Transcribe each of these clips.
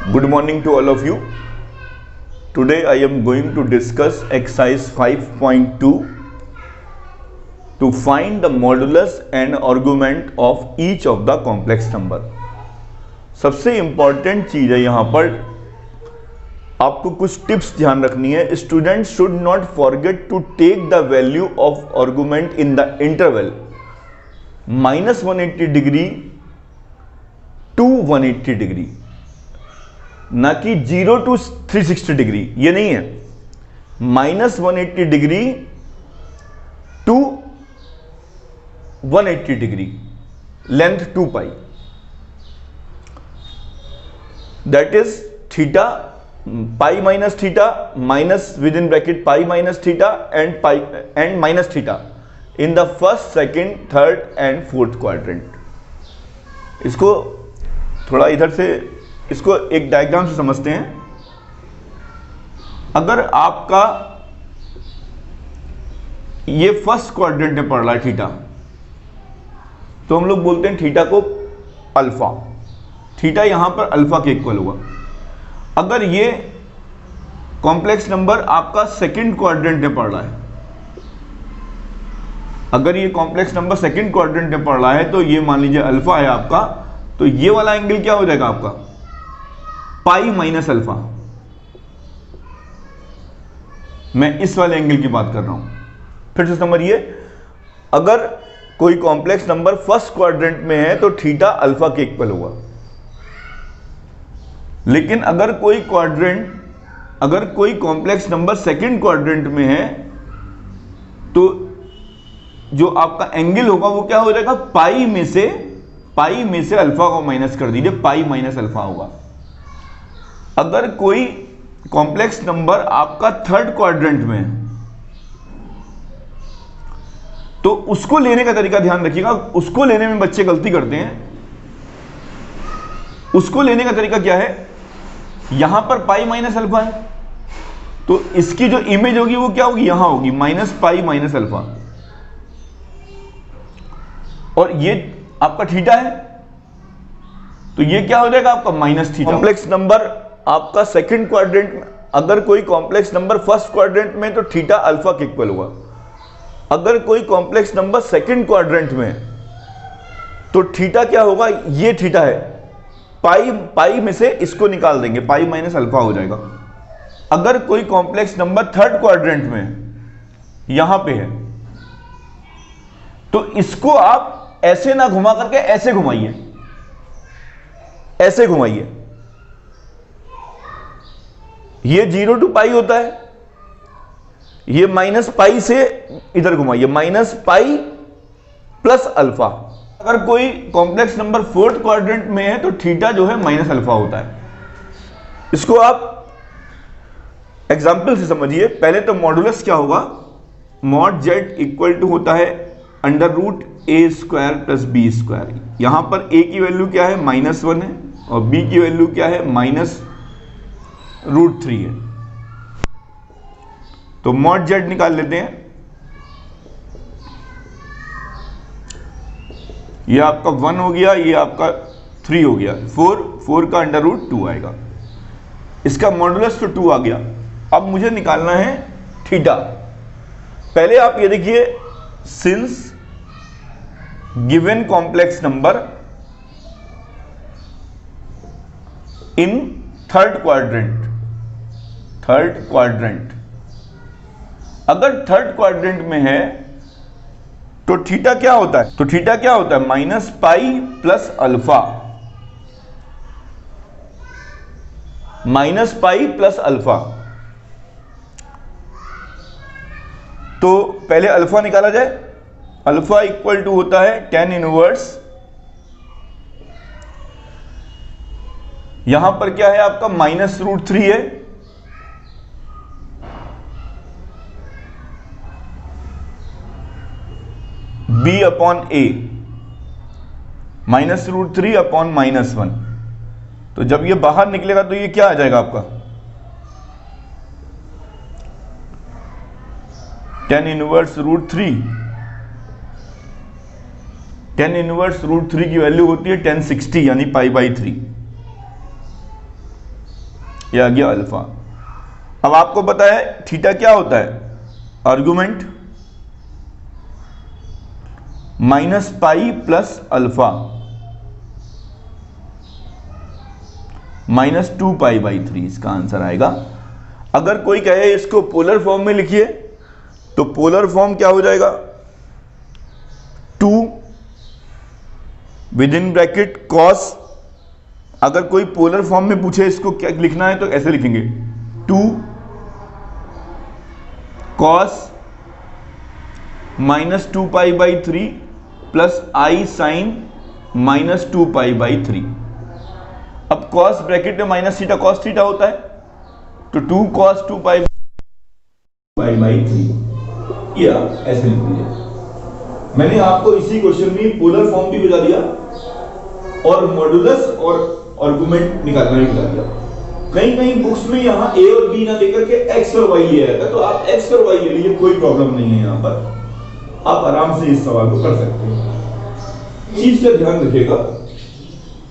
Good morning to all of you. Today I am going to discuss exercise 5.2 to find the modulus and argument of each of the complex number. सबसे important चीज़ है यहाँ पर आपको कुछ tips ध्यान रखनी है. Student should not forget to take the value of argument in the interval -180 degree to 180 degree, ना कि 0 to 360 डिग्री. ये नहीं है. -180 डिग्री टू 180 डिग्री, लेंथ 2 पाई, that is theta pi minus theta minus within bracket pi minus theta and minus theta in the first, second, third and fourth quadrant. इसको थोड़ा इधर से, इसको एक डायग्राम से समझते हैं. अगर आपका ये फर्स्ट क्वाड्रेंट में पड़ रहा है थीटा, तो हम लोग बोलते हैं थीटा को अल्फा. थीटा यहां पर अल्फा के इक्वल हुआ. अगर ये कॉम्प्लेक्स नंबर आपका सेकंड क्वाड्रेंट में पड़ रहा है, अगर ये कॉम्प्लेक्स नंबर सेकंड क्वाड्रेंट में पड़ रहा है, तो ये मान लीजिए अल्फा है आपका, तो ये वाला एंगल क्या हो जाएगा आपका? पाई माइनस अल्फा. मैं इस वाले एंगल की बात कर रहा हूं. फिर से समझिए, अगर कोई कॉम्प्लेक्स नंबर फर्स्ट क्वाड्रेंट में है तो थीटा अल्फा के इक्वल होगा. लेकिन अगर कोई कॉम्प्लेक्स नंबर सेकंड क्वाड्रेंट में है, तो जो आपका एंगल होगा वो क्या हो जाएगा? पाई में से अल्फा को माइनस कर दीजिए, पाई माइनस अल्फा होगा. अगर कोई कॉम्प्लेक्स नंबर आपका थर्ड क्वाड्रेंट में है, तो उसको लेने का तरीका ध्यान रखिएगा. उसको लेने में बच्चे गलती करते हैं. उसको लेने का तरीका क्या है? यहां पर पाई माइनस अल्फा है, तो इसकी जो इमेज होगी वो क्या होगी? यहां होगी माइनस पाई माइनस अल्फा, और ये आपका थीटा है, तो ये क्या हो जाएगा आपका? Minus theta. कॉम्प्लेक्स नंबर आपका सेकंड क्वाड्रेंट में, अगर कोई कॉम्प्लेक्स नंबर फर्स्ट क्वाड्रेंट में, तो थीटा अल्फा के इक्वल होगा. अगर कोई कॉम्प्लेक्स नंबर सेकंड क्वाड्रेंट में, तो थीटा क्या होगा? ये थीटा है, पाई में से इसको निकाल देंगे, पाई माइनस अल्फा हो जाएगा. अगर कोई कॉम्प्लेक्स नंबर थर्ड क्वाड्रेंट में यहां पे है, तो इसको आप ऐसे ना घुमा करके ऐसे घुमाइए, ऐसे घुमाइए. ये 0 to पाई होता है, ये माइनस पाई से इधर घुमाइए, माइनस पाई प्लस अल्फा. अगर कोई कॉम्प्लेक्स नंबर फोर्थ क्वाड्रेंट में है, तो थीटा जो है माइनस अल्फा होता है. इसको आप एग्जाम्पल से समझिए. पहले तो मॉडुलस क्या होगा? मॉड जेड इक्वल टू होता है अंडर रूट ए स्क्वायर प्लस बी स्क्वायर. यहां पर ए की वैल्यू क्या है? -1 है, और बी की वैल्यू क्या है? -√3 है. तो मॉड जेड निकाल लेते हैं. ये आपका 1 हो गया, ये आपका 3 हो गया, 4 का अंडर रूट 2 आएगा. इसका मॉडुलस तो 2 आ गया. अब मुझे निकालना है थीटा. पहले आप ये देखिए, since given complex number in third quadrant, अगर थर्ड क्वाड्रेंट में है, तो थीटा क्या होता है? तो थीटा क्या होता है? Minus pi plus alpha, minus pi plus alpha. तो पहले अल्फा निकाला जाए. अल्फा इक्वल टू होता है tan इनवर्स, यहां पर क्या है आपका? -√3 है, b अपॉन a, -√3 अपॉन -1. तो जब ये बाहर निकलेगा तो ये क्या आ जाएगा आपका? tan inverse √3. tan इनवर्स √3 की वैल्यू होती है tan 60 यानी पाई बाई 3. ये आ गया अल्फा। अब आपको पता है थीटा क्या होता है, argument minus pi plus alpha minus 2π/3 इसका आंसर आएगा। अगर कोई कहे इसको पोलर फॉर्म में लिखिए तो पोलर फॉर्म क्या हो जाएगा, 2 विदिन ब्रैकेट कॉस। अगर कोई पोलर फॉर्म में पूछे इसको क्या लिखना है तो ऐसे लिखेंगे 2 कॉस माइनस 2π/3 प्लस आई साइन माइनस 2π/3। अब कॉस ब्रैकेट में माइनस थीटा कॉस थीटा होता है तो 2 cos 2π/3 या ऐसे लिख लीजिए। मैंने आपको इसी क्वेश्चन में पोलर फॉर्म भी बता दिया और मॉडुलस और आर्गुमेंट निकालना भी बता दिया। कहीं कहीं बुक्स में यहाँ ए और बी ना लेकर के एक्स और वाई लिया जाता है, तो आप एक्स और वाई ले लीजिए, कोई प्रॉब्लम नहीं है। यहाँ पर आप आराम से इस सवाल को कर सकते हैं। चीज का ध्यान रखिएगा,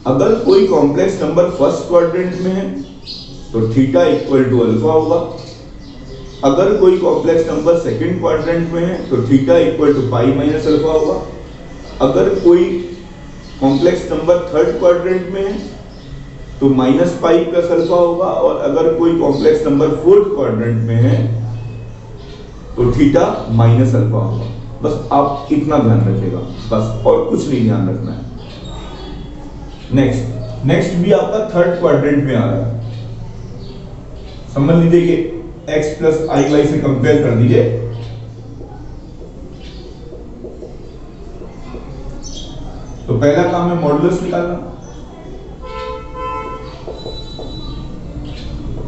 अगर कोई कॉम्प्लेक्स नंबर फर्स्ट क्वाड्रेंट में है तो थीटा इक्वल टू अल्फा होगा। अगर कोई कॉम्प्लेक्स नंबर सेकंड क्वाड्रेंट में है तो theta equal to pi minus alpha होगा। अगर कोई कॉम्प्लेक्स नंबर थर्ड क्वाड्रेंट में है तो माइनस पाई प्लस अल्फा होगा। और अगर कोई कॉम्प्लेक्स नंबर फोर्थ क्वाड्रेंट में है तो थीटा माइनस अल्फा होगा। बस आप इतना ध्यान रखिएगा, बस, और कुछ नहीं ध्यान रखना है। नेक्स्ट भी आपका थर्ड क्वाड्रेंट में आ रहा है। समझ लीजिए कि x प्लस आई वाई से कंपेयर कर दीजिए। तो पहला काम है मॉडुलस निकालना।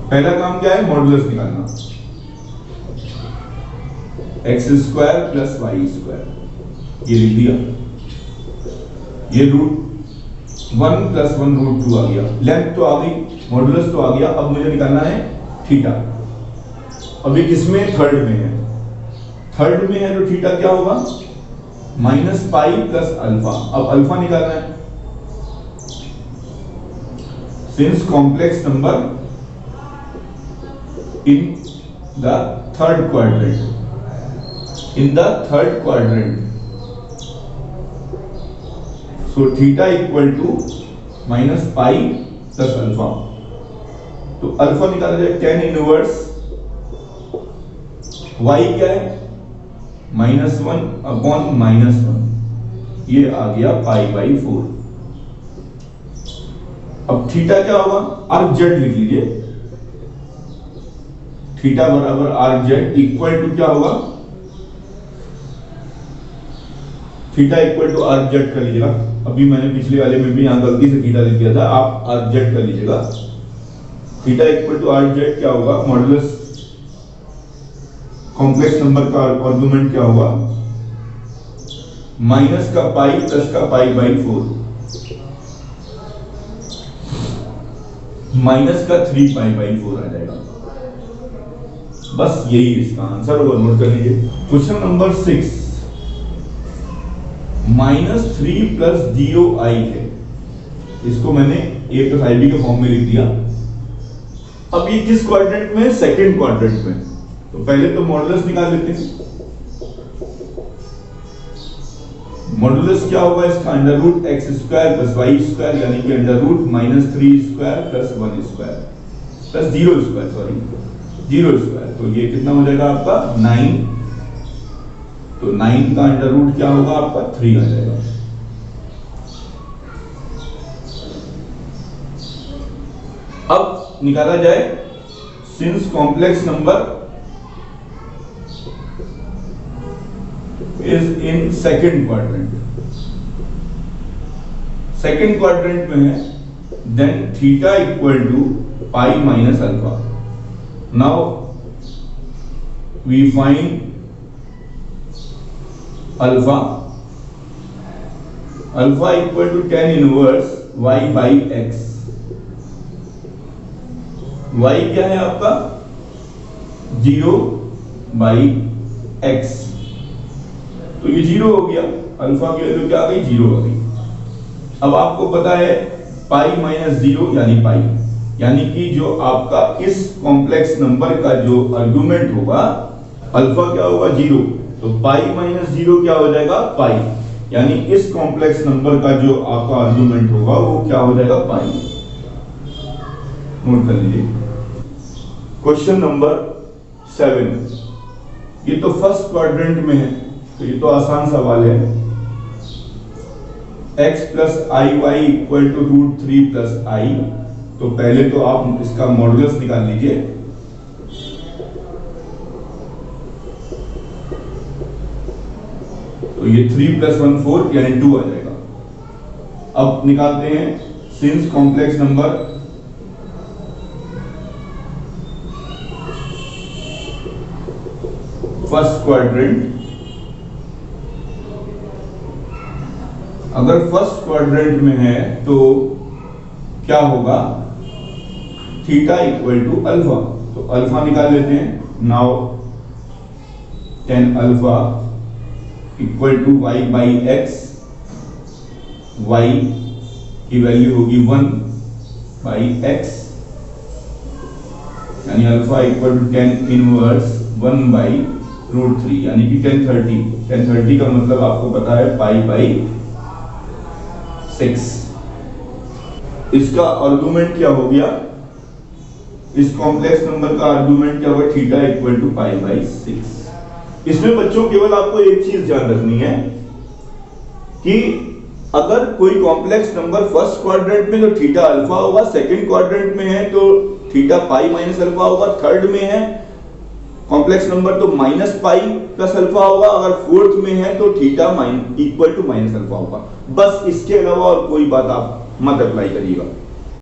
पहला काम क्या है, मॉडुलस निकालना। X square plus y square, ये लिख दिया। ये रूट 1 प्लस 1 रूट 2 आ गया। लेंथ तो आ गई, मॉडुलस तो आ गया। अब मुझे निकालना है थीटा। अभी किसमें, थर्ड में है। थर्ड में है तो थीटा क्या होगा, माइनस पाई प्लस अल्फा। अब अल्फा निकालना है। Since complex number in the third quadrant, in the third quadrant, so theta equal to minus pi plus alpha. तो अल्फा निकाला जाए tan इनवर्स y क्या है, -1 अपॉन -1, ये आ गया π/4। अब थीटा क्या होगा, आर्क जेड लिख लीजिए। थीटा बराबर आर्क जेड इक्वल टू क्या होगा, theta equal to arg z कर लीजिएगा। अभी मैंने पिछले वाले में भी यहां गलती से थीटा लिख दिया था, आप आर्क जेड कर लीजिएगा। Theta equal to arg z क्या होगा, मॉडुलस कॉम्प्लेक्स नंबर का आर्गुमेंट क्या होगा, माइनस का पाई प्लस का π/4, माइनस का 3π/4 आ जाएगा। बस यही इसका आंसर होगा, नोट कर लीजिए। क्वेश्चन नंबर 6, -3 प्लस 0i है। इसको मैंने a प्लस ib के फॉर्म में लिख दिया। अब ये किस क्वाड्रेंट में, सेकंड क्वाड्रेंट में। तो पहले तो मॉडुलस निकाल लेते हैं। मॉडुलस क्या होगा इसका, √x² प्लस y² यानी कि √-3² प्लस 1² प्लस 0², सॉरी 0²। तो ये कितना हो जाएगा आपका 9। तो 9 का अंडर क्या होगा आपका 3 आ जाएगा। अब निकाला जाए since complex number is in second quadrant, second quadrant में है, then theta equal to pi minus alpha. Now we find alpha. Alpha equal to tan inverse y/x। y क्या है आपका 0/x। तो ये 0 हो गया, अल्फा की वैल्यू क्या आ गई, 0 आ गई। अब आपको पता है पाई माइनस 0 यानी पाई, यानी कि जो आपका इस कॉम्प्लेक्स नंबर का जो आर्गुमेंट होगा अल्फा क्या होगा 0, तो पाई माइनस 0 क्या हो जाएगा पाई, यानी इस कॉम्प्लेक्स नंबर का जो आपका आर्गुमेंट होगा वो क्या हो जाएगा पाई। नोट कर लीजिए। क्वेश्चन नंबर 7, ये तो फर्स्ट क्वाड्रेंट में है, तो ये तो आसान सवाल है। x plus i y equal to √3 plus i, तो पहले तो आप इसका मॉडुलस निकाल लीजिए। तो ये 3 प्लस 1 4 यानी 2 आ जाएगा। अब निकालते हैं since complex number first quadrant, अगर फर्स्ट क्वाड्रेंट में है तो क्या होगा, थीटा इक्वल टू अल्फा, तो अल्फा निकाल लेते हैं। Now tan alpha equal to y by x, y की वैल्यू होगी 1 बाई x, यानी alpha equal to tan inverse 1 by √3, यानी कि tan 30 का मतलब आपको पता है पाई बाई 6। इसका आर्गुमेंट क्या हो गया, इस कॉम्प्लेक्स नंबर का आर्गुमेंट क्या होगा, theta equal to pi by 6। इसमें बच्चों केवल आपको एक चीज ध्यान रखनी है कि अगर कोई कॉम्प्लेक्स नंबर फर्स्ट क्वाड्रेंट में तो थीटा अल्फा होगा, सेकंड क्वाड्रेंट में है तो थीटा पाई माइनस अल्फा होगा, थर्ड में है कॉम्प्लेक्स नंबर तो माइनस पाई प्लस अल्फा होगा, अगर फोर्थ में है तो theta equal to minus alpha होगा। बस इसके अलावा और कोई बात आप मत अप्लाई करिएगा।